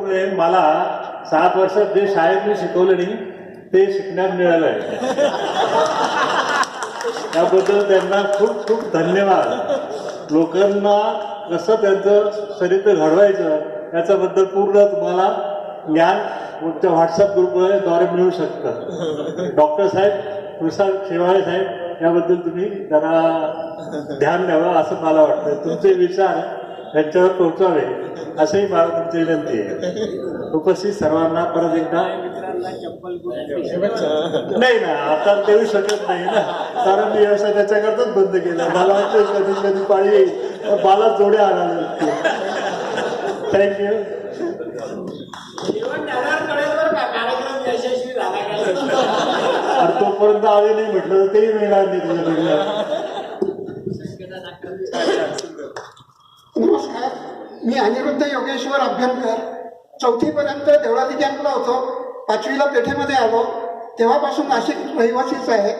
डॉक्टरमुळे मला 7 वर्षात जे शाळेत मी शिकवलं नाही ते शिकण्यात मिळालं आहे. त्याबद्दल त्यांना खूप खूप धन्यवाद. लोकांना कसं त्यांचं चरित्र घडवायचं याच्याबद्दल पूर्ण तुम्हाला ज्ञान तुमच्या व्हॉट्सअप ग्रुपद्वारे मिळू शकतं. डॉक्टर साहेब प्रसाद शेवाळे साहेब याबद्दल तुम्ही जरा ध्यान द्यावं असं मला वाटतं. तुमचे विचार त्यांच्यावर पोहोचावे असेही मला तुमची विनंती आहे. उपस्थित सर्वांना परत एकदा नाही ना आता देऊ शकत नाही ना, कारण मी व्यवसाय त्याच्याकरताच बंद केला. मला वाटतं कधी कधी पाळी येईल मला जोड्या आणायला लागतील. थँक्यू. तोपर्यंत आले नाही म्हटलं तर तेही मिळणार नाही तुझ्याकडे. नमस्कार, मी अनिरुद्ध योगेश्वर अभ्यंकर. 4थी पर्यंत देवळाली कॅम्पला होतो. 5वीला पेठेमध्ये आलो. तेव्हापासून नाशिक रहिवासीच आहे.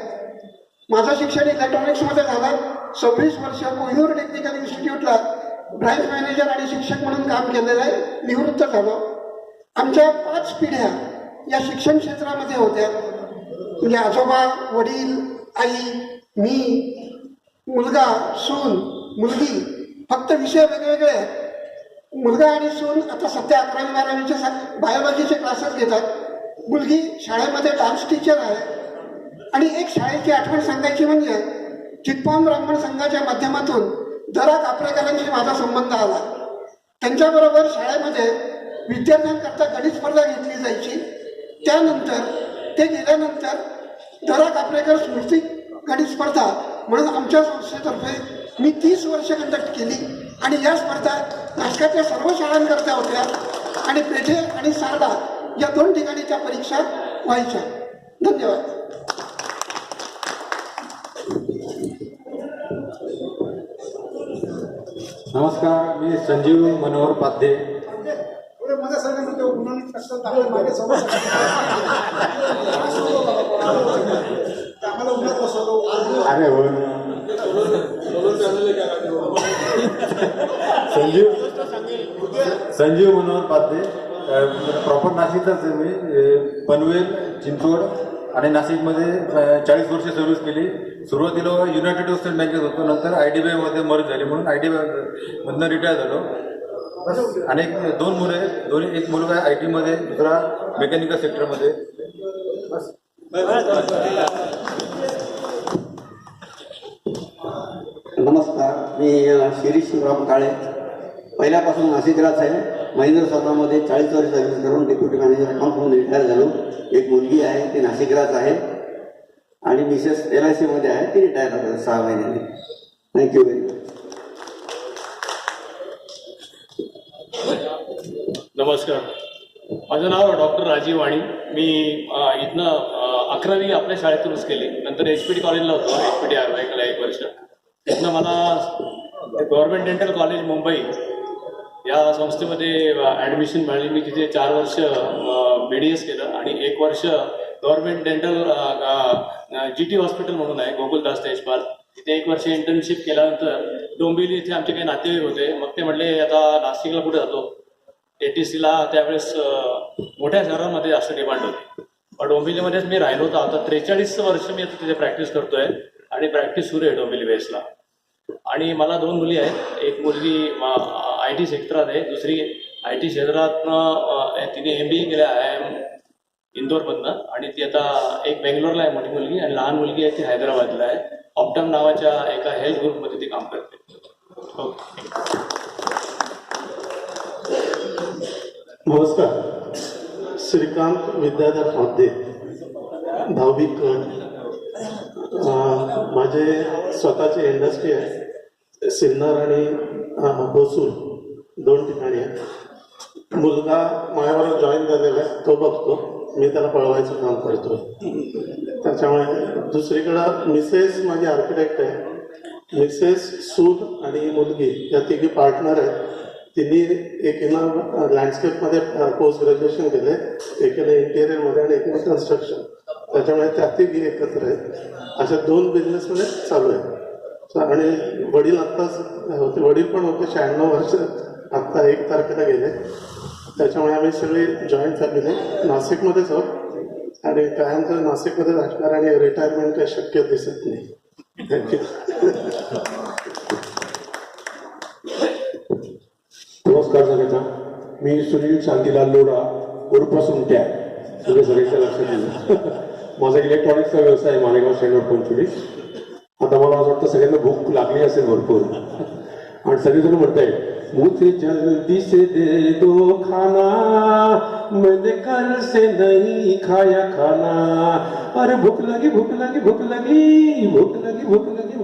माझं शिक्षण इलेक्ट्रॉनिक्समध्ये झालं. 26 वर्ष कोहिनूर टेक्निकल इन्स्टिट्यूटला ब्रांच मॅनेजर आणि शिक्षक म्हणून काम केलेलं आहे. निवृत्त झालो. आमच्या 5 पिढ्या या शिक्षण क्षेत्रामध्ये होत्या. म्हणजे आजोबा, वडील, आई, मी, मुलगा, सून, मुलगी. फक्त विषय वेगवेगळे आहेत. मुलगा आणि सून आता सध्या 11वी 12वीचे बायोलॉजीचे क्लासेस घेतात. मुलगी शाळेमध्ये डान्स टीचर आहे. आणि एक शाळेची आठवण सांगायची म्हणजे चित्पावन ब्राह्मण संघाच्या माध्यमातून दरा कापरेकरांशी माझा संबंध आला. त्यांच्याबरोबर शाळेमध्ये विद्यार्थ्यांकरता गणित स्पर्धा घेतली जायची. त्यानंतर ते गेल्यानंतर दरा कापरेकर स्मृती गणित स्पर्धा म्हणून आमच्या संस्थेतर्फे मी 30 वर्ष कंडक्ट केली. आणि या स्पर्धा नाशकाच्या सर्व शाळांकरता होत्या. आणि पेठे आणि सारडा या 2 ठिकाणी त्या परीक्षा व्हायच्या. धन्यवाद. नमस्कार, मी संजीव मनोहर पाध्ये. अरे हो संजीव मनोहर पाध्ये. प्रॉपर नाशिकचाच आहे मी. पनवेल, चिंचवड आणि नाशिकमध्ये 40 वर्ष सर्व्हिस केली. सुरुवातीला युनायटेड वेस्टर्न बँकेत होतो. नंतर IDBI मध्ये मर्ज झाली म्हणून IDBI मधनं रिटायर झालो. आणि 2 मुलं आहेत. दोन्ही, एक मुलगा IT मध्ये, दुसरा मेकॅनिकल सेक्टरमध्ये. बस. नमस्कार, मी शिरीष शिवराम काळे. पहिल्यापासून नाशिकलाच आहे. महेंद्र स्वतःमध्ये 40 वर्ष सर्व्हिस करून डेप्युटी मॅनेजर अकाउंट म्हणून रिटायर झालो. एक मुलगी आहे, ती नाशिकलाच आहे. आणि मिसेस LIC मध्ये आहे, ती रिटायर झाली 6 महिन्याने. Thank you very much. नमस्कार, माझं नाव डॉक्टर राजीव वाणी. मी इथनं 11वी आपल्या शाळेतूनच केली. नंतर HPD कॉलेजला होतो, HPD RYला 1 वर्ष. तिथनं मला गव्हर्नमेंट डेंटल कॉलेज मुंबई या संस्थेमध्ये ॲडमिशन मिळाली. मी तिथे 4 वर्ष BDS केलं आणि 1 वर्ष गव्हर्नमेंट डेंटल GT हॉस्पिटल म्हणून आहे, गोकुलदास तेजपाल, तिथे 1 वर्ष इंटर्नशिप केल्यानंतर डोंबिवली इथे आमचे काही नातेवाईक होते. मग ते म्हटले आता नाशिकला कुठे जातो. ATCला त्यावेळेस मोठ्या शहरांमध्ये जास्त डिमांड होती. पण डोंबिवलीमध्येच मी राहिलो होतो. आता 43 वर्ष मी आता तिथे प्रॅक्टिस करतोय आणि प्रॅक्टिस सुरू आहे डोंबिवली बेसला. आणि मला 2 मुली आहेत. एक मुलगी IT क्षेत्रात आहे, दुसरी IT क्षेत्रातनं तिने MBA केलं IIM इंदोरमधनं. आणि ती आता एक बेंगलोरला आहे मोठी मुलगी, आणि लहान मुलगी आहे ती हैदराबादला आहे. ऑप्टम नावाच्या एका हेल्थ ग्रुपमध्ये ती काम करते. नमस्कार, श्रीकांत विद्याधर पाध्ये, भाविक. माझे स्वतःची इंडस्ट्री आहे. सिन्नर आणि बसूर 2 ठिकाणी आहे. मुलगा माझ्याबरोबर जॉईन झालेला आहे, तो बघतो. मी त्याला पळवायचं काम करतो. त्याच्यामुळे दुसरीकडं मिसेस माझी आर्किटेक्ट आहे. मिसेस, सून आणि मुलगी या तिघी पार्टनर आहेत. तिने एकीनं लँडस्केपमध्ये पोस्ट ग्रॅज्युएशन केले, एकीनं इंटेरियरमध्ये आणि एकीनं कन्स्ट्रक्शन. त्याच्यामुळे त्या तिघी एकत्र आहेत. अशा 2 बिझनेसमध्ये चालू आहे. आणि वडील आत्ताच होते, वडील पण होते 96 वर्ष, आत्ता 1 तारखेला गेले. त्याच्यामुळे आम्ही सगळे जॉईन झालेले नाशिकमध्येच आहोत आणि कायमचं नाशिकमध्ये राहणार आणि रिटायरमेंट काही शक्य दिसत नाही. थँक्यू. नमस्कार सगळ्यांना. मी सुनील शांतीलाल लोढा उर्फ सुमट्या, सगळ्यांच्या लक्षात येईल. माझा इलेक्ट्रॉनिक्सचा व्यवसाय आहे मालेगाव स्टँडवर 25. आता मला असं वाटतं सगळ्यांना भूक लागली असेल भरपूर आणि सगळेजण म्हणतायत मुझे जल्दी से दे दो खाना, मैंने कल से नहीं खाया खाना, अरे भूख लगी भूख लगी भूख लगी भूख लगी भूख लगी,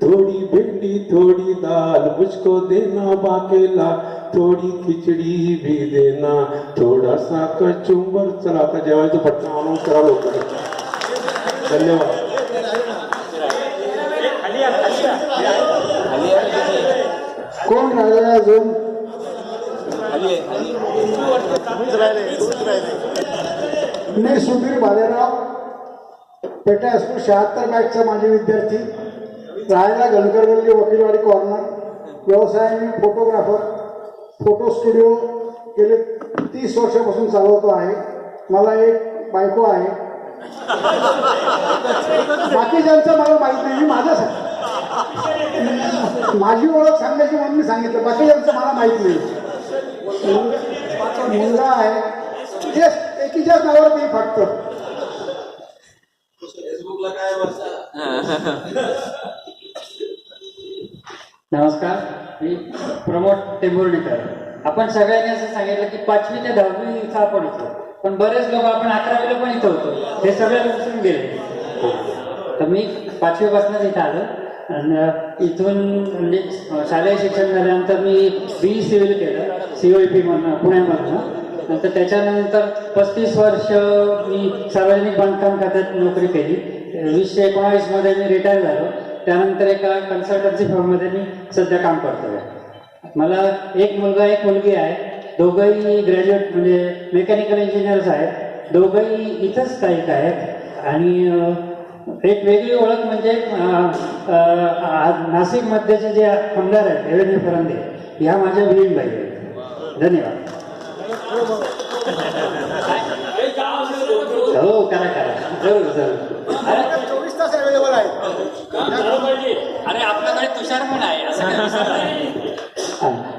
थोड़ी भिंडी थोड़ी दाल मुझको देना बाकेला, थोड़ी खिचड़ी भी देना, थोड़ा सा कचुंबर. चला आता जेवायचं पटकन अनाउन्स करा लोक. धन्यवाद. कोण राहिलेला अजून? मी सुधीर भालेराव, पेटा हायस्कूल 76 बॅचचा माजी विद्यार्थी, राहायला गणकरगल्ली वकीलवाडी कॉर्नर. व्यवसाय मी फोटोग्राफर, फोटो स्टुडिओ गेले 30 वर्षापासून चालवतो आहे. मला एक बायको आहे. बाकीच्यांचं मला माहित नाही, मी माझं माझी ओळख सांगायची म्हणून मी सांगितलं, बाकीच्यांचं मला माहित नाही. मुलगा आहे, एकीच्याच नावावर मी फक्त. नमस्कार, मी प्रमोद टेंभुर्णीकर. आपण सगळ्यांनी असं सांगितलं की 5वी ते 10वी इथं आपण होतो, पण बरेच लोक आपण 11वीला पण इथं होतो, हे सगळ्यांना विसरून गेले. तर मी 5वीपासूनच इथं आलो आणि इथून म्हणजे शालेय शिक्षण झाल्यानंतर मी BE सिव्हिल केलं COEP मधनं, पुण्यामधनं. नंतर त्याच्यानंतर 35 वर्ष मी सार्वजनिक बांधकाम खात्यात नोकरी केली. 2019 मध्ये मी रिटायर झालो. त्यानंतर एका कन्सल्टन्सी फर्ममध्ये मी सध्या काम करतोय. मला एक मुलगा एक मुलगी आहे. दोघंही ग्रॅज्युएट म्हणजे मेकॅनिकल इंजिनियर्स आहेत. दोघंही इथंच स्थायिक आहेत. आणि एक वेगळी ओळख म्हणजे नाशिकमध्येचे जे आमदार आहेत देवेंद्र फडणवीस, ह्या माझ्या बहीणबाई आहेत. धन्यवाद. हो, करा करा, जरूर जरूर. 24 तास अवेलेबल आहे. अरे आपल्याकडे तुषार पण आहे, असं काही विसरलं नाही.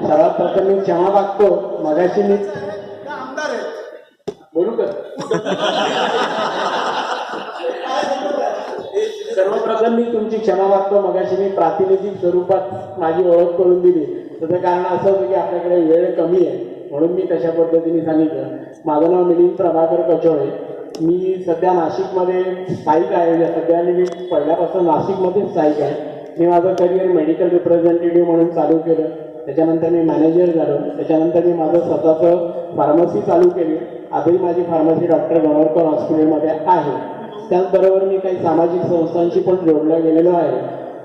सर्वात प्रथम मी क्षमा मागतो. मगाशी मी आमदार आहे, बोलू का? सर्वप्रथम मी तुमची क्षमा मागतो. मगाशी मी प्रातिनिधिक स्वरूपात माझी ओळख करून दिली. त्याचं कारण असं होतं की आपल्याकडे वेळ कमी आहे, म्हणून मी तशा पद्धतीने सांगितलं. माझं नाव मिलिंद प्रभाकर कचोळे. मी सध्या नाशिकमध्ये स्थायिक आहे. सध्या मी पहिल्यापासून नाशिकमध्येच स्थायिक आहे. मी माझं करिअर मेडिकल रिप्रेझेंटेटिव्ह म्हणून चालू केलं. त्याच्यानंतर मी मॅनेजर झालो. त्याच्यानंतर मी माझं स्वतःचं फार्मसी चालू केली. आजही माझी फार्मसी डॉक्टर गणोरकर हॉस्पिटलमध्ये आहे. त्याचबरोबर मी काही सामाजिक संस्थांशी पण जोडला गेलेलो आहे.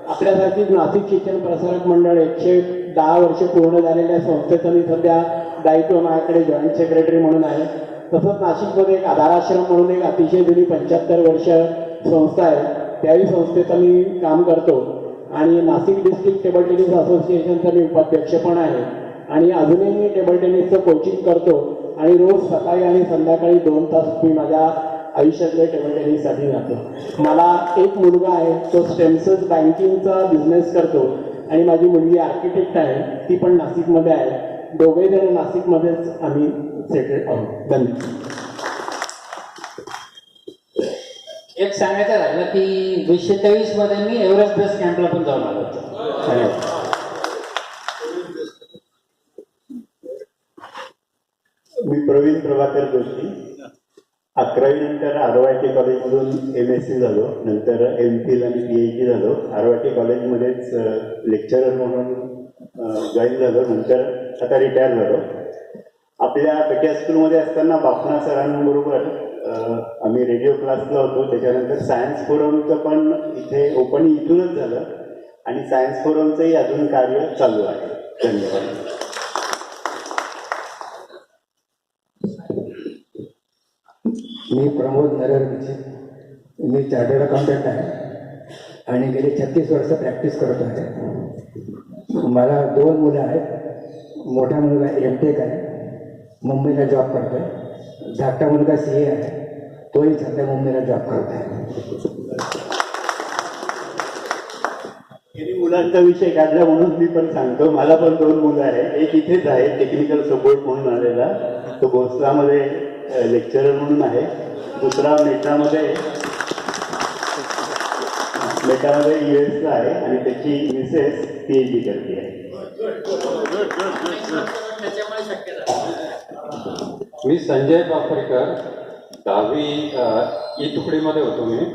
आपल्यासारखीच नाशिक शिक्षण प्रसारक मंडळ 110 वर्ष पूर्ण झालेल्या संस्थेचं मी सध्या दायित्व माझ्याकडे जॉईंट सेक्रेटरी म्हणून आहे. तसंच नाशिकमध्ये एक आधाराश्रम म्हणून एक अतिशय जुनी 75 वर्ष संस्था आहे, त्याही संस्थेचं मी काम करतो. आणि नाशिक डिस्ट्रिक्ट टेबल टेनिस असोसिएशनचा मी उपाध्यक्ष पण आहे. आणि अजूनही मी टेबल टेनिसचं कोचिंग करतो. आणि रोज सकाळी आणि संध्याकाळी 2 तास मी माझ्या आयुष्यातल्या टेबल टेनिससाठी जातो. मला एक मुलगा आहे, तो स्टेमसेल्स बँकिंगचा बिझनेस करतो. आणि माझी मुलगी आर्किटेक्ट आहे, ती पण नाशिकमध्ये आहे. दोघेही जण नाशिकमध्येच आम्ही सेटल आहोत. धन्यवाद. एक सांगायचं राहिलं की 2023 मध्ये मी एव्हरेस्ट बेस कॅम्पला पण जाऊन आलो होतो. मी प्रवीण प्रभाकर जोशी. 11वी नंतर RYT कॉलेजमधून MSc झालो. नंतर MPhil आणि PhD झालो. RYT कॉलेजमध्येच लेक्चरर म्हणून जॉईन झालो. नंतर आता रिटायर झालो. आपल्या पेटे हायस्कूलमध्ये असताना बापना सरांबरोबर आम्ही रेडिओ क्लासला होतो. त्याच्यानंतर सायन्स फोरमचं पण इथे ओपनिंग इथूनच झालं आणि सायन्स फोरमचंही अजून कार्य चालू आहे. धन्यवाद. मी प्रमोद नरहर. मी चार्टर्ड अकाउंटंट आहे आणि गेली 36 वर्ष प्रॅक्टिस करतो आहे. मला 2 मुलं आहेत. मोठा मुलगा MTech आहे मुंबईला जॉब करतोय. धाकटा मुलगा CA आहे, तोही सध्या मुंबईला जॉब करत आहे. यांनी मुलांचा विषय काढला म्हणून मी पण सांगतो. मला पण 2 मुलं आहेत. एक इथेच आहे टेक्निकल सपोर्ट म्हणून आलेला, तो भोसलामध्ये लेक्चरर म्हणून आहे. दुसरा मेटामध्ये US ला आहे आणि त्याची मिसेस PhD करते आहे. मी संजय बापरेकर, 10वी ई तुकडीमध्ये होतो. मी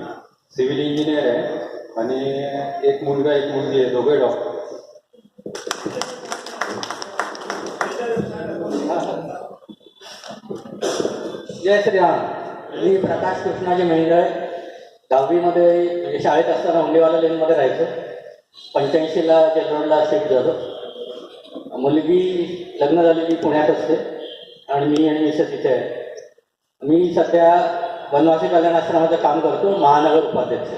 सिव्हिल इंजिनियर आहे आणि एक मुलगा एक मुलगी आहे, दोघे डॉक्टर. जय श्रीराम. मी प्रकाश कृष्णाजी मेहरे, 10वीमध्ये म्हणजे शाळेत असताना हुंडेवाला लेनमध्ये राहायचो. 85ला जेलरोडला शिफ्ट झालो. मुलगी लग्न झालेली पुण्यात असते आणि मी आणि मिसेस इथे आहे. मी सध्या वनवासी कल्याण आश्रमाचं काम करतो, महानगर उपाध्यक्ष.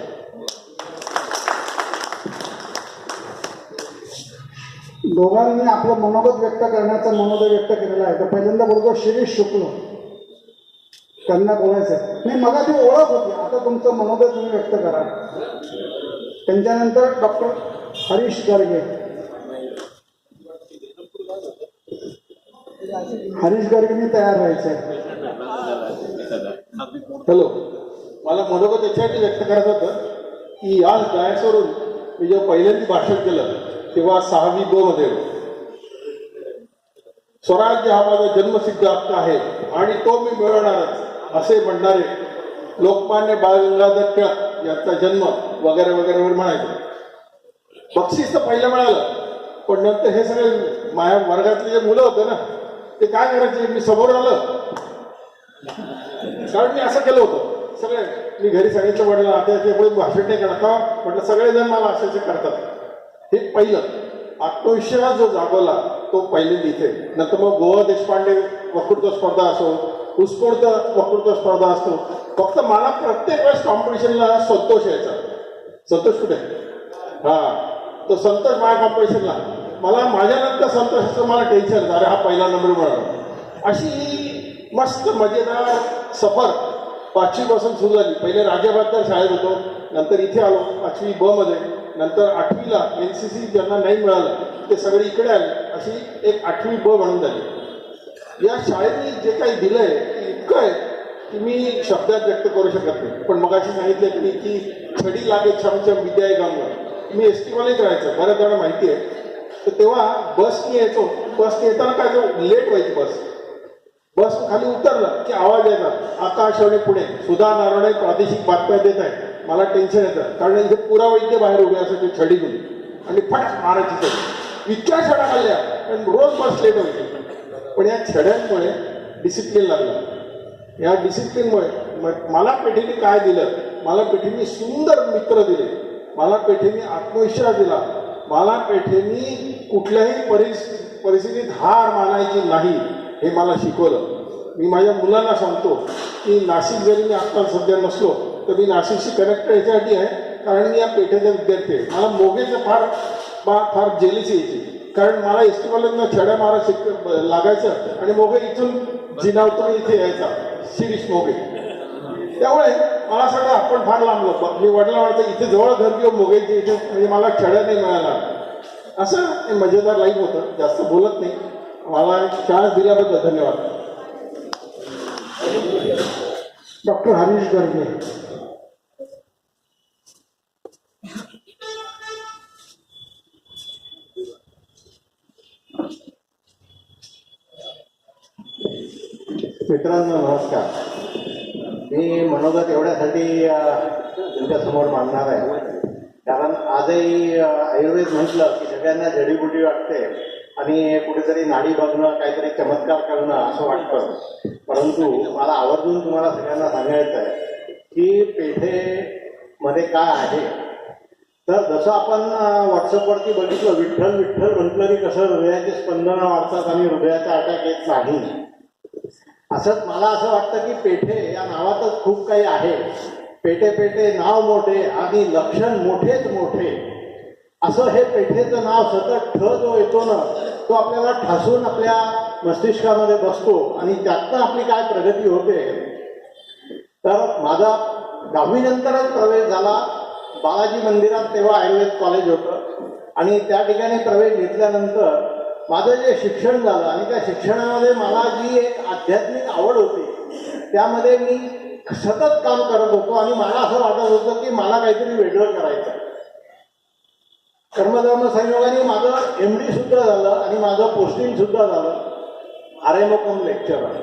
दोघांनी आपलं मनोगत व्यक्त करण्याचा मनोदय व्यक्त केलेला आहे. तर पहिल्यांदा बोलतो शिरीष शुक्ल, त्यांना बोलायचं नाही. मग ती ओळख होती, आता तुमचं मनोदय तुम्ही व्यक्त करा. त्यांच्यानंतर डॉक्टर हरीश गर्गे. हरीश गर्गेंनी तयार व्हायचं आहे. हॅलो, मला मनोगत याच्यासाठी व्यक्त करायचं होतं की आज डायसवरून मी जेव्हा पहिल्यांदा भाषण केलं तेव्हा 6वी ब मध्ये स्वराज्य हा माझा जन्मसिद्ध हक्क आहे आणि तो मी मिळवणारच असे म्हणणारे लोकमान्य बाळ गंगाधर टिळक यांचा जन्म वगैरे वगैरे वगैरे म्हणायचं. बक्षीस तर पहिलं मिळालं, पण नंतर हे सगळे माझ्या वर्गातले जे मुलं होते ना, ते काय करायचे, मी समोर आलं कारण मी असं केलं होतं. सगळे मी घरी सांगितलं म्हटलं आता पुढे भाषण नाही करणार का, म्हटलं सगळेजण मला असे करतात. हे पहिलं आत्मविश्वास जो जागवला तो पहिल्यांदा इथे. नंतर मग गोवा देशपांडे वक्तृत्व स्पर्धा असो, उत्स्फूर्त वक्तृत्व स्पर्धा असतो. फक्त मला प्रत्येक वेळेस कॉम्पिटिशनला संतोष यायचा. संतोष कुठे? तो संतोष माझ्या कॉम्पिटिशनला. मला माझ्यानंतर संतोषाचं मला टेन्शन, अरे हा पहिला नंबर मिळाला. अशी मस्त मजेदार सफर 5वी पासून सुरू झाली. पहिले राजाबादकर शाळेत होतो, नंतर इथे आलो 5वी ब मध्ये, नंतर 8वीला NCC ज्यांना नाही मिळालं ते सगळे इकडे आले. अशी एक 8वी ब म्हणून झाली. या शाळेने जे काही दिलंय इतकं आहे की मी शब्दात व्यक्त करू शकत नाही. पण मग अशी सांगितलं की छडी लागे छमछम विद्या गामवर. मी ST कॉलेज राहायचं, बऱ्याच जणांना माहिती आहे. तर तेव्हा बसने यायचो. बसने येताना काय तो लेट व्हायची बस खाली उतरलं की आवाज यायचा, आकाशवाणी पुणे सुधा नारायण प्रादेशिक बातम्या देत आहे. मला टेन्शन येतं कारण इथे पुरा वैद्य बाहेर उभे असायचे छडी घेऊन आणि फट मारायची छडी. इतक्या छड्या खाल्ल्या पण रोज बस लेट व्हायची. पण या छड्यांमुळे डिसिप्लिन लागलं. या डिसिप्लिनमुळे मला पेठेने काय दिलं, मला पेठेने सुंदर मित्र दिले, मला पेठेने आत्मविश्वास दिला, मला पेठेने कुठल्याही परिस्थितीत हार मानायची नाही हे मला शिकवलं. मी माझ्या मुलांना सांगतो की नाशिक जरी मी आत्ता सध्या नसलो तर मी नाशिकशी कनेक्ट याच्यासाठी आहे कारण मी या पेठेचा विद्यार्थी आहे. मला मोगेचं फार जेलिसी यायची कारण मला ST कॉलेजला छड्या मारा लागायचं आणि मोगे इथून जिनावतून इथे यायचा शिरीष मोगे. त्यामुळे मला असं वाटतं आपण फार लांबलो. मी वडिला वाटतं इथे जवळ घर घेऊन मोगेची इथे म्हणजे मला छड्या नाही मिळाला. असं मजेदार लाईफ होतं. जास्त बोलत नाही. मला चान्स दिल्याबद्दल धन्यवाद. डॉक्टर हरीश गर्गे. मित्रांनो नमस्कार. मी मनोगत एवढ्यासाठी तुमच्यासमोर मांडणार आहे कारण आजही आयुर्वेद म्हटलं की सगळ्यांना जडीबुटी वाटते आणि कुठेतरी नाडी बघणं, काहीतरी चमत्कार करणं असं वाटतं. परंतु मला आवर्जून तुम्हाला सगळ्यांना सांगायचं आहे की पेठेमध्ये काय आहे. तर जसं आपण व्हॉट्सअपवरती बघितलं विठ्ठल विठ्ठल म्हटलं की कसं हृदयाची स्पंदनं वाढतात आणि हृदयाचा अटॅक येत नाही. असंच मला असं वाटतं की पेठे या नावातच खूप काही आहे. पेठे पेठे नाव मोठे आणि लक्षण मोठेच मोठे असं हे पेठेचं नाव सतत ठ जो येतो ना तो आपल्याला ठासून आपल्या मस्तिष्कामध्ये बसतो आणि त्यातनं आपली काय प्रगती होते. तर माझा 10वी नंतरच प्रवेश झाला बालाजी मंदिरात, तेव्हा आयुर्वेद कॉलेज होतं आणि त्या ठिकाणी प्रवेश घेतल्यानंतर माझं जे शिक्षण झालं आणि त्या शिक्षणामध्ये मला जी एक आध्यात्मिक आवड होती त्यामध्ये मी सतत काम करत होतो आणि मला असं वाटत होतं की मला काहीतरी वेगळं करायचं. कर्मधर्म संयोगाने माझं MD सुद्धा झालं आणि माझं पोस्टिंग सुद्धा झालं RMO लेक्चरर.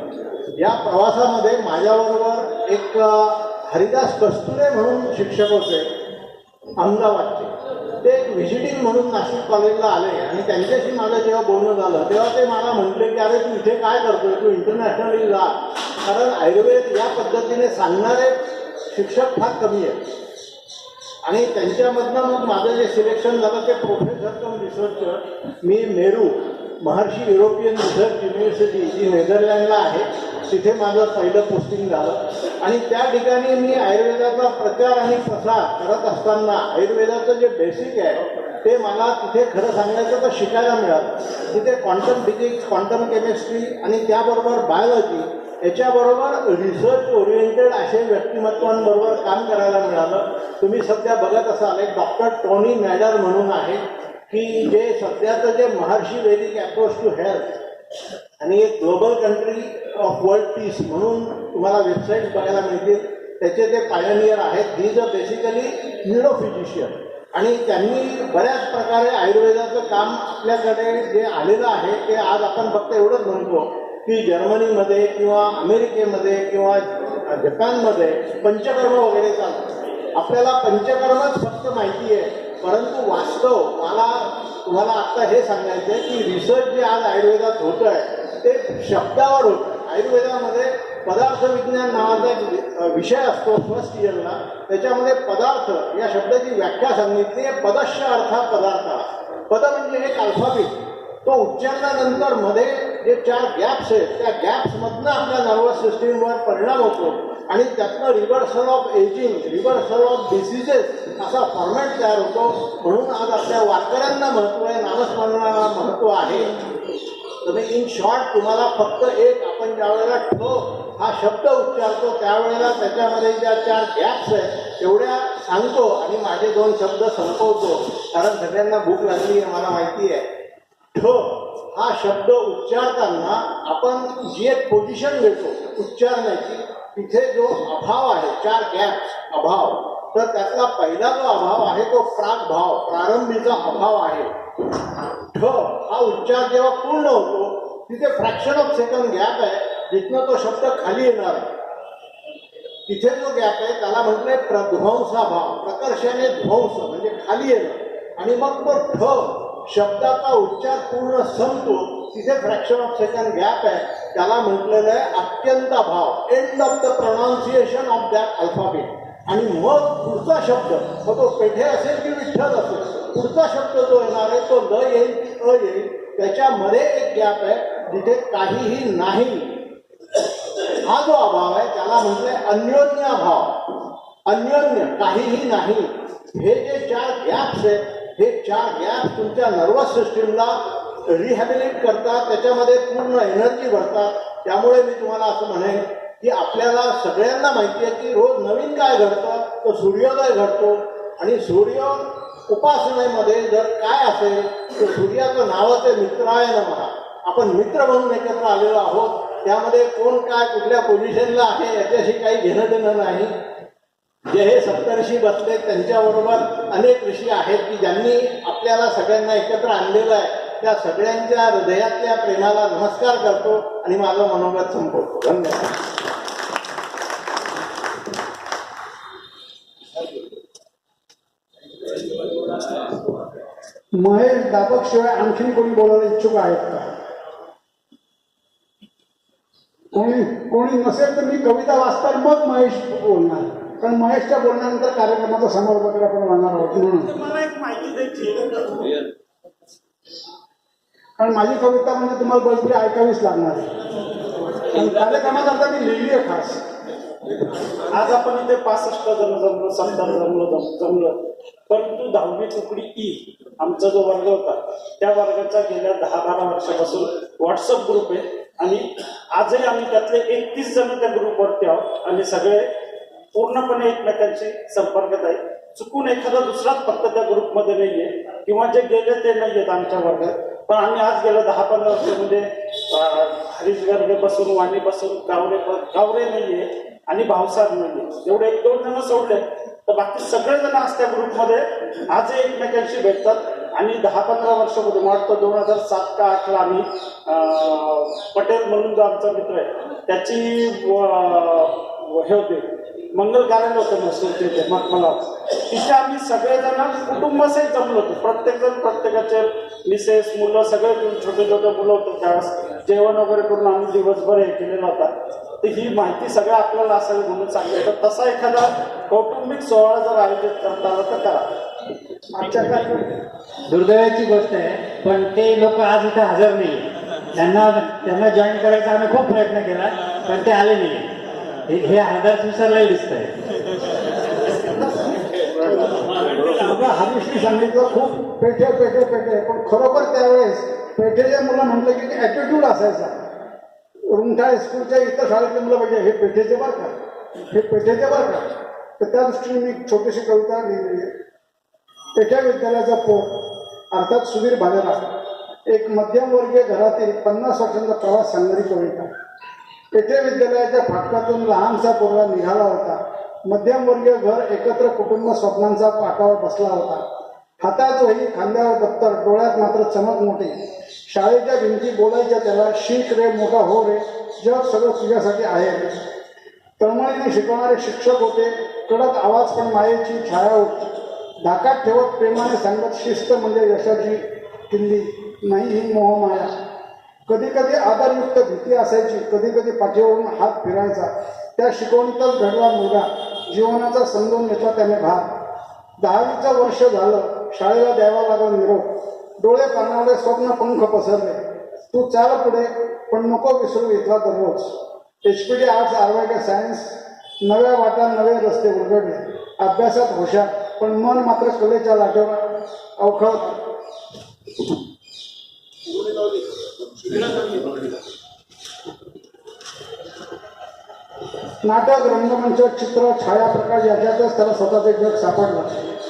या प्रवासामध्ये माझ्याबरोबर एक हरिदास कस्तुरे म्हणून शिक्षक होते अहमदाबादचे. ते व्हिजिटिंग म्हणून नाशिक कॉलेजला आले आणि त्यांच्याशी माझं जेव्हा बोलणं झालं तेव्हा ते मला म्हटले की अरे तू इथे काय करतोय, तू इंटरनॅशनली जा, कारण आयुर्वेद या पद्धतीने सांगणारे शिक्षक फार कमी आहेत. आणि त्यांच्यामधनं मग माझं जे सिलेक्शन झालं ते प्रोफेसर कम रिसर्चर. मी मेरू महर्षी युरोपियन रिसर्च युनिव्हर्सिटी जी नेदरलँडला आहे तिथे माझं पहिलं पोस्टिंग झालं आणि त्या ठिकाणी मी आयुर्वेदाचा प्रचार आणि प्रसार करत असताना आयुर्वेदाचं जे बेसिक आहे ते मला तिथे खरं सांगायचं तर शिकायला मिळालं. तिथे क्वांटम फिजिक्स, क्वांटम केमिस्ट्री आणि त्याबरोबर बायोलॉजी याच्याबरोबर रिसर्च ओरिएंटेड असे व्यक्तिमत्वांबरोबर काम करायला मिळालं. तुम्ही सध्या बघत असाल एक डॉक्टर टोनी नॅडर म्हणून आहे की जे सध्याचं जे महर्षी वैदिक अप्रोच टू हेल्थ आणि एक global country of world peace म्हणून तुम्हाला वेबसाईट बघायला मिळतील. त्याचे ते पायनियर आहेत. He is a basically neurophysician आणि त्यांनी बऱ्याच प्रकारे आयुर्वेदाचं काम आपल्याकडे जे आलेलं आहे ते आज आपण फक्त एवढंच म्हणतो की जर्मनीमध्ये किंवा अमेरिकेमध्ये किंवा जपानमध्ये पंचकर्म वगैरे चालतं. आपल्याला पंचकर्मच फक्त माहिती आहे, परंतु वास्तव मला तुम्हाला आत्ता हे सांगायचं आहे की रिसर्च जे आज आयुर्वेदात होतं आहे ते शब्दावर होतं. आयुर्वेदामध्ये पदार्थ विज्ञान नावाचा एक विषय असतो फर्स्ट इयरला. त्याच्यामध्ये पदार्थ या शब्दाची व्याख्या सांगितली आहे. पदश्च अर्था पदार्थ. पद म्हणजे एक अल्फाबेट. तो उच्चारल्यानंतर मध्ये जे 4 गॅप्स आहेत त्या गॅप्समधनं आपल्या नर्वस सिस्टीमवर परिणाम होतो आणि त्यातनं reversal of ageing, reversal of diseases असा फॉर्मॅट तयार होतो. म्हणून आज आपल्या वारकऱ्यांना महत्त्व आहे, नामस्मरणाला महत्त्व आहे. तुम्ही इन शॉर्ट तुम्हाला फक्त एक आपण ज्या वेळेला ठ हा शब्द उच्चारतो त्यावेळेला त्याच्यामध्ये ज्या 4 गॅप्स आहेत तेवढ्या सांगतो आणि माझे 2 शब्द संपवतो, कारण सगळ्यांना भूक लागली आहे मला माहिती आहे. ठ हा शब्द उच्चारताना आपण जी एक पोझिशन घेतो उच्चारण्याची तिथे जो अभाव आहे 4 गॅप्स अभाव, तर त्यातला पहिला जो अभाव आहे तो प्रागभाव, प्रारंभीचा अभाव आहे. ठ हा उच्चार जेव्हा पूर्ण होतो तिथे फ्रॅक्शन ऑफ सेकंड गॅप आहे जिथनं तो शब्द खाली येणार आहे. तिथे जो गॅप आहे त्याला म्हटलंय प्रध्वंसाभाव, प्रकर्षाने ध्वंस म्हणजे खाली येणं. आणि मग तो ठ शब्दाचा उच्चार पूर्ण संपतो तिथे फ्रॅक्शन ऑफ सेकंड गॅप आहे, त्याला म्हटलेलं आहे अत्यंताभाव, end of the pronunciation of that alphabet. आणि मग पुढचा शब्द मग तो पेठे असेल की विठ्ठल असेल, पुढचा शब्द जो येणार आहे तो ल येईल की अ येईल, त्याच्यामध्ये एक गॅप आहे जिथे काहीही नाही. हा जो अभाव आहे त्याला म्हटलंय अन्योन्य अभाव. अन्योन्य काहीही नाही. हे जे 4 गॅप्स आहेत हे 4 गॅप्स तुमच्या नर्वस सिस्टीमला रिहॅबिलिट करतात, त्याच्यामध्ये पूर्ण एनर्जी भरतात. त्यामुळे मी तुम्हाला असं म्हणेन की आपल्याला सगळ्यांना माहिती आहे की रोज नवीन काय घडतं, तर सूर्योदय घडतो आणि सूर्य उपासनेमध्ये जर काय असेल तर सूर्याचं नावाचे मित्राय नमः. आपण मित्र म्हणून एकत्र आलेलो आहोत. त्यामध्ये कोण काय कुठल्या पोझिशनला आहे याच्याशी काही घेणं देणं नाही. जे हे सप्तर्षी बसले त्यांच्याबरोबर अनेक ऋषी आहेत की ज्यांनी आपल्याला सगळ्यांना एकत्र आणलेलं आहे. त्या सगळ्यांच्या हृदयातल्या प्रेमाला नमस्कार करतो आणि माझं मनोगत संपवतो. धन्यवाद. महेश दाबक शिवाय आणखीन कोणी बोलायला इच्छुक आहेत का? कोणी नसेल तर मी कविता वाचताना मग महेश बोलणार, कारण महेशच्या बोलण्यानंतर कार्यक्रमाचा समारोप आपण म्हणणार आहोत. म्हणून मला एक माहिती द्यायची, कारण माझी कविता म्हणजे तुम्हाला बळजबरी ऐकावीच लागणार आहे. कार्यक्रमाकरता मी लिहिली आहे खास. आज आपण इथे 65 जण जमलो, 70 जमलं, परंतु 10वी तुकडी ई आमचा जो वर्ग होता त्या वर्गाचा गेल्या 10-12 वर्षापासून व्हॉट्सअप ग्रुप आहे आणि आजही आम्ही त्यातले 31 जण त्या ग्रुपवरती आहोत आणि सगळे पूर्णपणे एकमेकांशी संपर्कात आहे. चुकून एखादा दुसराच फक्त त्या ग्रुपमध्ये नाहीये किंवा जे गेले ते नाहीयेत आमच्या वर्गात, पण आम्ही आज गेल्या 10-15 वर्षामध्ये हरीश गर्गेपासून वाणीपासून कावरे नाहीये आणि भावसार नाहीये, एवढे 1-2 जण सोडले तर बाकी सगळेजण आज त्या ग्रुपमध्ये आजही एकमेकांशी भेटतात आणि 10-15 वर्षापूर्वी मला वाटतं 2007 का 8ला आम्ही पटेल म्हणून जो आमचा मित्र आहे त्याची हे होते मंगल कार्यालय होतं मसूरचे मला तिथे आम्ही सगळेजण कुटुंबासहित जमलो होतो. प्रत्येकजण प्रत्येकाचे मिसेस मुलं सगळे छोटे छोटे मुलं होते त्यावेळेस जेवण वगैरे करून आम्ही दिवसभर हे केलेला होता. तर ही माहिती सगळ्या आपल्याला असावी म्हणून सांगितलं. तर तसा एखादा कौटुंबिक सोहळा जर आयोजित करता आला तर करा. आजच्या काय दुर्दैवाची गोष्ट आहे, पण ते लोक आज इथे हजर नाही. त्यांना जॉईन करायचा आम्ही खूप प्रयत्न केला पण ते आले नाही. हे आधार विसरलाही दिसतंय. हरीशने सांगितलं खूप पेठे पण खरोखर त्यावेळेस पेठेच्या मुलं म्हटलं की ॲटिट्यूड असायचा. रुंगठा स्कूलच्या इतर शाळेतले मुलं पाहिजे हे पेठेचे बरं का. तर त्या दृष्टीने मी एक छोटीशी कविता लिहिली आहे. पेठे विद्यालयाचा पोट अर्थात सुधीर भालेराव, एक मध्यमवर्गीय घरातील 50 वर्षांचा प्रवास सांगणारी कविता. पेठे विद्यालयाच्या फाटकातून लहानसा पोरगा निघाला होता. मध्यमवर्गीय घर, एकत्र कुटुंब स्वप्नांचा पाटावर बसला होता. हातात वही, खांद्यावर दप्तर, डोळ्यात मात्र चमक मोठी. शाळेच्या भिंती बोलायच्या त्याला, शिक रे मोठा हो रे, जग सगळं तुझ्यासाठी आहे रे. तळमळीने शिकवणारे शिक्षक होते. कडक आवाज पण मायेची छाया होती. धाकात ठेवत प्रेमाने सांगत शिस्त म्हणजे यशाची किल्ली, नाही ही मोहमाया. कधी कधी आदरयुक्त भीती असायची, कधी कधी पाठीवरून हात फिरायचा. त्या शिकवणीतच घडला मुलगा, जीवनाचा समजून घेतला त्याने भाग. 10वीचं वर्ष झालं, शाळेला द्यावा लागला निरोप. डोळे पाणावले, स्वप्न पंख पसरले. तू चाल पुढे पण नको विसरू इथला दररोज. HPD आर्ट्स, आरवाय सायन्स, नव्या वाटा नवे रस्ते उलगडले. अभ्यासात हुशार पण मन मात्र कलेच्या लाटेवर अवखळत. नाटक, रंगमंच, चित्र, छायाप्रकाश याच्यातच त्याला स्वतःचे जग सापडलं.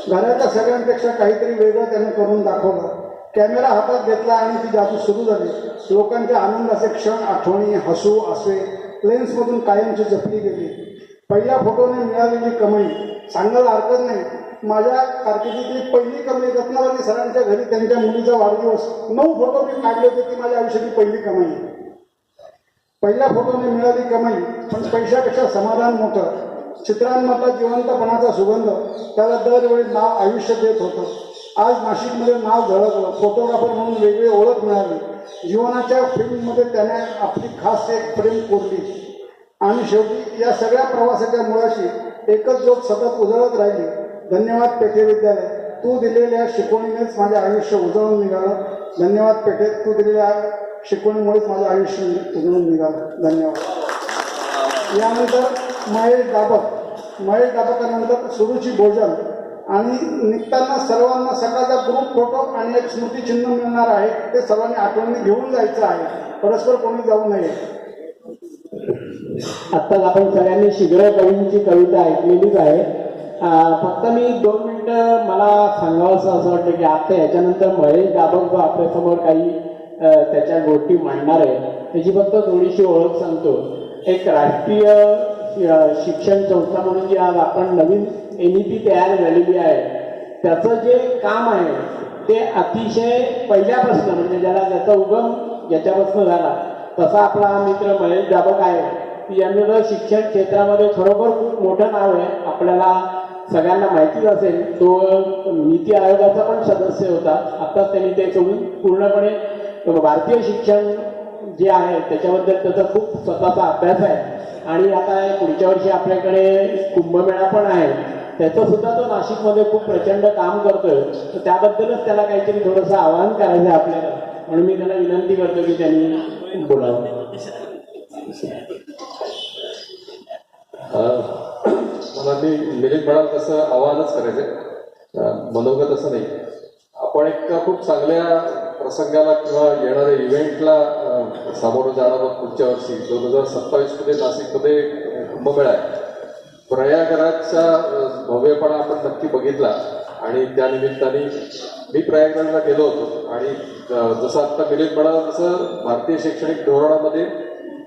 घराच्या सगळ्यांपेक्षा काहीतरी वेगळं त्याने करून दाखवलं. कॅमेरा हातात घेतला आणि ती जादू सुरू झाली. लोकांच्या आनंदाचे क्षण, आठवणी, हसू, आसवे लेन्समधून कायमची जपली गेली. पहिल्या फोटोने मिळालेली कमाई सांगायला हरकत नाही. माझ्या कारकिर्दीतली पहिली कमाई रत्नावली सरांच्या घरी त्यांच्या मुलीचा वाढदिवस 9 फोटो मी काढले होते. ती माझ्या आयुष्याची पहिली कमाई. पहिल्या फोटोने मिळाली कमाई पण पैशापेक्षा समाधान मोठं. चित्रांमधला जिवंतपणाचा सुगंध त्याला दरवेळी नाव आयुष्य देत होतं. आज नाशिकमध्ये नाव झळकलं. फोटोग्राफर म्हणून वेगळी ओळख मिळाली. जीवनाच्या फिल्ममध्ये त्याने आपली खास एक प्रेम कोरली. आणि शेवटी या सगळ्या प्रवासाच्या मुळाशी एकच ज्योत सतत उजळत राहिली. धन्यवाद पेठे विद्यालय, तू दिलेल्या शिकवणीनेच माझे आयुष्य उजळून निघालं. धन्यवाद पेठे, तू दिलेल्या शिकवणीमुळेच माझं आयुष्य उजळून निघालं. धन्यवाद. यानंतर महेश दाबकानंतर सुरुची भोजन आणि निघताना सर्वांना सकाळचा ग्रुप फोटो आणि एक स्मृतिचिन्ह मिळणार आहे. ते सर्वांनी आठवणी घेऊन जायचं आहे. परस्पर कोणी जाऊ नये. आत्ताच आपण सगळ्यांनी शिग्र कवींची कविता ऐकलेलीच आहे. फक्त मी 2 मिनिटं मला सांगावं असं वाटतं की आता याच्यानंतर महेश दाबक जो आपल्यासमोर काही त्याच्या गोष्टी मांडणार आहे त्याची फक्त थोडीशी ओळख सांगतो. एक राष्ट्रीय शिक्षण संस्था म्हणून जी आज आपण नवीन NEP तयार झालेली आहे त्याचं जे काम आहे ते अतिशय पहिल्यापासून म्हणजे ज्याला त्याचा उगम ज्याच्यापासून झाला तसा आपला हा मित्र महेश दाबक आहे. यानं शिक्षण क्षेत्रामध्ये खरोखर खूप मोठं नाव आहे. आपल्याला सगळ्यांना माहितीच असेल. तो नीती आयोगाचा पण सदस्य होता. आत्ताच त्यांनी ते सोडून पूर्णपणे भारतीय शिक्षण जे आहे त्याच्याबद्दल त्याचा खूप स्वतःचा अभ्यास आहे. आणि आता पुढच्या वर्षी आपल्याकडे कुंभमेळा पण आहे. त्याचं सुद्धा तो नाशिकमध्ये खूप प्रचंड काम करतोय. तर त्याबद्दलच त्याला काहीतरी थोडंसं आवाहन करायचं आहे आपल्याला. म्हणून मी त्याला विनंती करतो की त्यांनी बोलावं. मला मी निलेश म्हणाल तसं आवाहनच करायचं, मनोगत असं नाही. आपण एक खूप चांगल्या प्रसंगाला किंवा येणाऱ्या इव्हेंटला सामोरं जाणार आहोत पुढच्या वर्षी 2027 मध्ये नाशिकमध्ये कुंभमेळा आहे. प्रयागराजचा भव्यपणा आपण नक्की बघितला आणि त्या निमित्ताने मी प्रयागराजला गेलो होतो आणि जसं आता मिलिंद म्हणाला तसं भारतीय शैक्षणिक धोरणामध्ये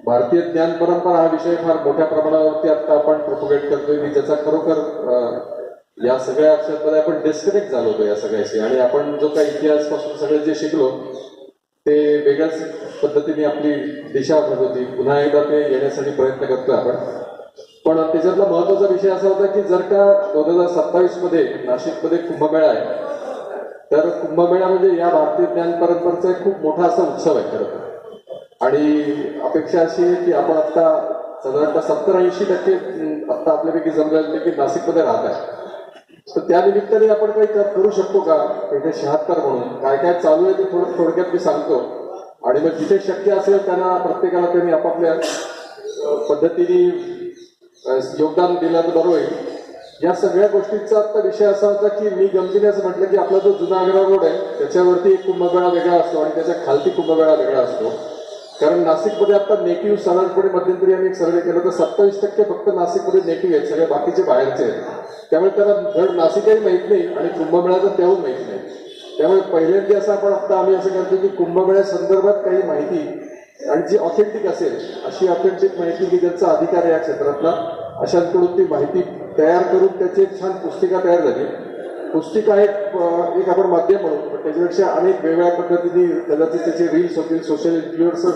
भारतीय ज्ञान परंपरा हा विषय फार मोठ्या प्रमाणावरती आता आपण प्रोपोगेट करतोय की ज्याचा खरोखर या सगळ्या अक्षरांमध्ये आपण डिस्कनेक्ट झालो होतो या सगळ्याशी आणि आपण जो काही इतिहासपासून सगळे जे शिकलो ते वेगळ्याच पद्धतीने आपली दिशा होती. पुन्हा एकदा ते येण्यासाठी प्रयत्न करतोय आपण. पण त्याच्यातला महत्वाचा विषय असा होता की जर का 2027 मध्ये नाशिकमध्ये कुंभमेळा आहे तर कुंभमेळा म्हणजे या भारतीय ज्ञान परंपरेचा एक खूप मोठा असा उत्सव आहे खरं तर. आणि अपेक्षा अशी आहे की आपण आता साधारणतः 70-80% आता आपल्यापैकी जमले की नाशिकमध्ये राहत आहे. तर त्या निमित्ताने आपण काही करू शकतो का पेठे 76 म्हणून काय काय चालू आहे ते थोडक्यात मी सांगतो आणि मग जिथे शक्य असेल त्यांना प्रत्येकाला त्यांनी आपापल्या पद्धतीने योगदान दिलं तर बरोबर होईल. या सगळ्या गोष्टींचा आता विषय असा होता की मी गमतीने असं म्हटलं की आपला जो जुना आग्रा रोड आहे त्याच्यावरती एक कुंभमेळा वेगळा असतो आणि त्याच्या खालती कुंभमेळा वेगळा असतो. कारण नाशिकमध्ये आता नेटिव्ह साधारणपणे मध्यंतरी आम्ही एक सर्वे केलं तर 27% फक्त नाशिकमध्ये नेटिव्ह आहेत, सगळे बाकीचे बाहेरचे आहेत. त्यामुळे त्यांना धड नाशिकही माहीत नाही आणि कुंभमेळ्याचं त्याहून माहीत नाही. त्यामुळे पहिल्यांदा असं आपण आता आम्ही असं करतो की कुंभमेळ्या संदर्भात काही माहिती आणि जी ऑथेंटिक असेल अशी ऑथेंटिक माहिती की ज्यांचा अधिकार आहे या क्षेत्रातला अशांकडून ती माहिती तयार करून त्याची एक छान पुस्तिका तयार झाली. पुस्तिका एक आपण माध्यम म्हणू पण त्याच्यापेक्षा अनेक वेगवेगळ्या पद्धतीने कदाचित त्याचे रील्स होतील, सोशल इन्फ्लुएन्सर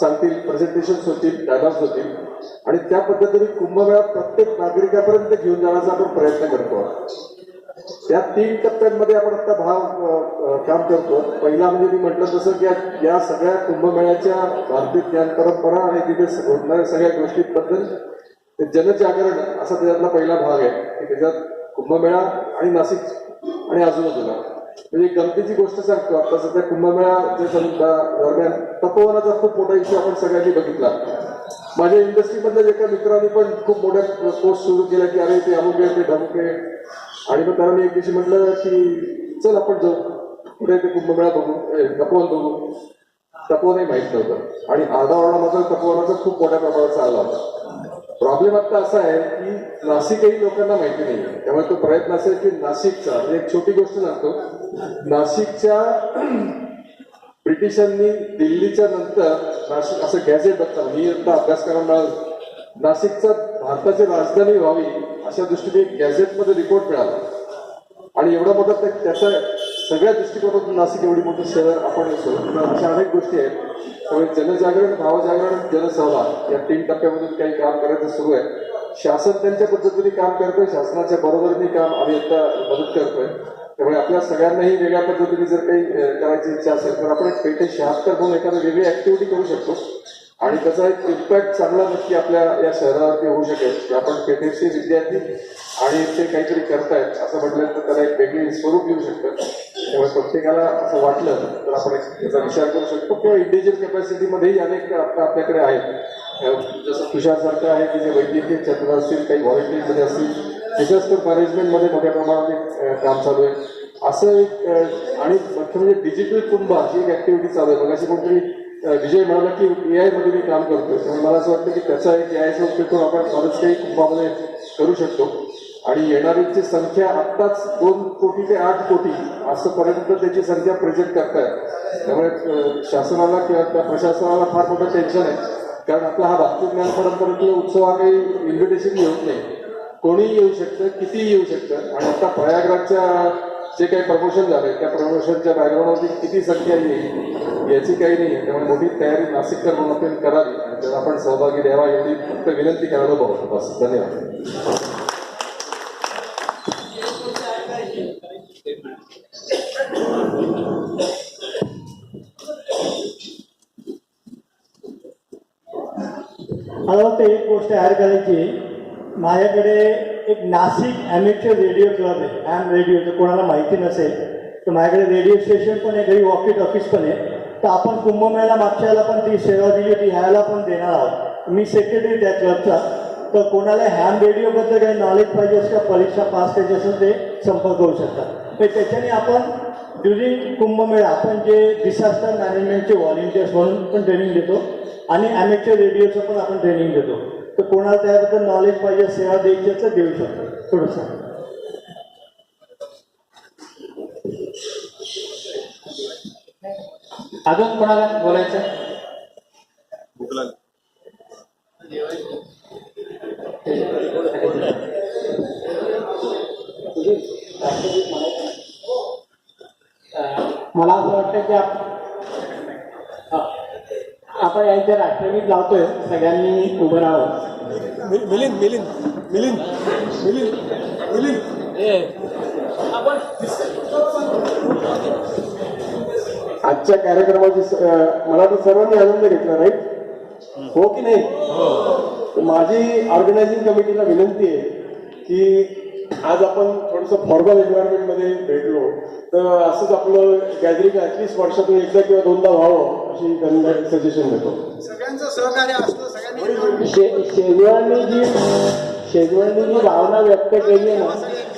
सांगतील, प्रेझेंटेशन्स होतील, डायलॉग्स होतील आणि त्या पद्धतीने कुंभमेळा प्रत्येक नागरिकापर्यंत घेऊन जाण्याचा आपण प्रयत्न करतो. त्या 3 टप्प्यांमध्ये आपण आता काम करतो. पहिला म्हणजे मी म्हटलं तसं की या सगळ्या कुंभमेळ्याच्या भारतीय ज्ञान परंपरा आणि तिथे घडणाऱ्या सगळ्या गोष्टींबद्दल जनजागरण असा त्याच्यातला पहिला भाग आहे की त्याच्यात कुंभमेळा आणि नाशिक आणि आजूबाजूला म्हणजे गमतीची गोष्ट सांगतो. आता सध्या कुंभमेळाच्या दरम्यान तपोवनाचा खूप मोठा इश्यू आपण सगळ्यांनी बघितला. माझ्या इंडस्ट्रीमधल्या एका मित्रांनी पण खूप मोठ्या पोस्ट सुरू केल्या की अरे ते अमुक आहे ते ढमुक आहे आणि मग त्याला मी एक दिवशी म्हटलं की चल आपण जाऊ कुठे ते कुंभमेळा बघू, तपोवन बघू. तपोवनही माहीत नव्हतं आणि आरडाओरडा मात्र तपोवनाचा खूप मोठ्या प्रमाणात चालला होता. प्रॉब्लेम आता असा आहे की नाशिकही लोकांना माहिती नाही. त्यामुळे तो प्रयत्न असेल की नाशिकचा म्हणजे एक छोटी गोष्ट सांगतो. नाशिकच्या ब्रिटिशांनी दिल्लीच्या नंतर नाशिक असं गॅझेट बघताना मी आता अभ्यास करायला नाशिकचा भारताची राजधानी व्हावी अशा दृष्टीने एक गॅझेटमध्ये रिपोर्ट मिळाला आणि एवढा मोठा त्याचा सगळ्या दृष्टिकोनातून नाशिक एवढी मोठी शहर आपण येतो. अशा अनेक गोष्टी आहेत. त्यामुळे जनजागरण, भावजागरण, जनसहभाग या 3 टप्प्यामधून काही काम करायचं सुरू आहे. शासन त्यांच्या पद्धतीने काम करतोय, शासनाच्या बरोबरीने काम आम्ही आता मदत करतोय. त्यामुळे आपल्या सगळ्यांनाही वेगळ्या पद्धतीने जर काही करायची इच्छा असेल तर आपण एक पेठे 76 म्हणून एखादी वेगळी ऍक्टिव्हिटी करू शकतो आणि त्याचा एक इम्पॅक्ट चांगला नक्की आपल्या या शहरावरती होऊ शकेल की आपण पेठेचे विद्यार्थी आणि ते काहीतरी करतायत असं म्हटलं तर त्याला एक वेगळी स्वरूप येऊ शकतं. त्यामुळे प्रत्येकाला असं वाटलं तर आपण त्याचा विचार करू शकतो किंवा इंडिव्हिज्युअल कॅपॅसिटीमध्येही अनेक आता आपल्याकडे आहेत. जसं तुषारसारखं आहे की जे वैद्यकीय क्षेत्रात असतील, काही व्हॉलंटिअरमध्ये असतील, डिझास्टर मॅनेजमेंटमध्ये मोठ्या प्रमाणात काम चालू आहे. असं एक आणि मुख्य म्हणजे डिजिटल कुंभ अशी एक ऍक्टिव्हिटी चालू आहे. मग अशी कोणतरी विजय म्हणाला की AI मध्ये मी काम करतोय. त्यामुळे मला असं वाटतं की त्याचा एक AIचा उपयोग करून आपण बरंच काही कुंभामध्ये करू शकतो आणि येणाऱ्यांची संख्या आत्ताच 2 कोटी ते 8 कोटी असंपर्यंत त्याची संख्या प्रेझेंट करतायत. त्यामुळे शासनाला किंवा त्या प्रशासनाला फार मोठं टेन्शन आहे कारण आपला हा भारतीय ज्ञान परंपरेतला उत्सव हा काही इन्व्हिटेशन येत नाही. कोणीही येऊ शकतं, कितीही येऊ शकतं आणि आता प्रयागराजच्या जे काही प्रमोशन झाले त्या प्रमोशनच्या बॅकग्राऊंडवरती किती संख्या येईल याची काही नाही आहे. त्यामुळे मोठी तयारी नाशिककर म्हणून आपण करावी आणि त्याला आपण सहभागी द्यावा एवढी फक्त विनंती करायला बघतो. बस, धन्यवाद. मला वाटतं एक गोष्ट ॲड करायची. माझ्याकडे एक नाशिक ॲमेच्युअर रेडिओ क्लब आहे, ॲम रेडिओ. जर कोणाला माहिती नसेल तर माझ्याकडे रेडिओ स्टेशन पण आहे, घरी वॉकी टॉकीज पण आहे. तर आपण कुंभमेळ्याला मागच्या याला पण ती सेवा दिली होती, ह्याला पण देणार आहोत. मी सेक्रेटरी त्या क्लबचा. तर कोणाला हॅम रेडिओबद्दल काही नॉलेज पाहिजे असेल, परीक्षा पास करायची असेल ते संपर्क करू शकतात. तर त्याच्याने आपण ड्युरिंग कुंभमेळा आपण जे डिझास्टर मॅनेजमेंटचे व्हॉलेंटियर्स म्हणून पण ट्रेनिंग देतो आणि ॲमेच्युअर रेडिओचं पण आपण ट्रेनिंग देतो. तर कोणाला त्याबद्दल नॉलेज पाहिजे, सेवा द्यायची तर देऊ शकतो. थोडंसं अजून कोणाला बोलायचं? मला असं वाटतं की आपण यांच्या राष्ट्रगीत लावतोय, सगळ्यांनी उभं राहावं. मिलिंद मिलिंद मिलिंद मिलिंद मिलिंद आजच्या कार्यक्रमाची मला तर सर्वांनी आनंद घेतला, राईट? हो की नाही? तर माझी ऑर्गनायझिंग कमिटीला विनंती आहे की आज आपण थोडंसं फॉर्मल एन्व्हायरमेंटमध्ये भेटलो, तर असंच आपलं गॅदरिंग ॲटलिस्ट वर्षातून एकदा किंवा दोनदा व्हावं अशी त्यांना सजेशन देतो. सगळ्यांचं सहकार्य असलं, सगळ्यांनी शेजवळनी जी भावना व्यक्त केली ना,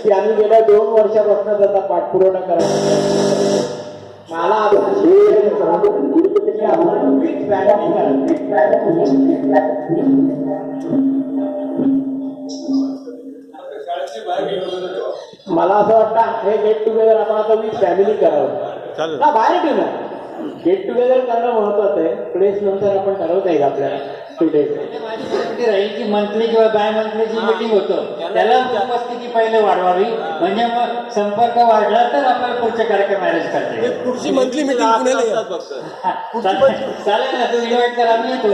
की आम्ही गेल्या 2 वर्षापासून त्याचा पाठपुरावा करायचा. मला मला असं वाटतं हे गेट टुगेदर आपण आता विथ फॅमिली करावं ना, बाहेर ठेवू ना. गेट टुगेदर करणं महत्वाचं आहे. प्लेस नंतर आपण ठरवता येईल आपल्याला टुडे. माझी विनंती राहील की मंथली किंवा बाय मंथलीची मीटिंग होतं, त्याला उपस्थिती पहिले वाढवावी, म्हणजे मग संपर्क वाढला तर आपल्याला पुढचे कार्यक्रम मॅनेज करता येईल. पुढची मंथली मीटिंग पुण्याला चालेल ना, तू इन्व्हाइट करा, मी येतो.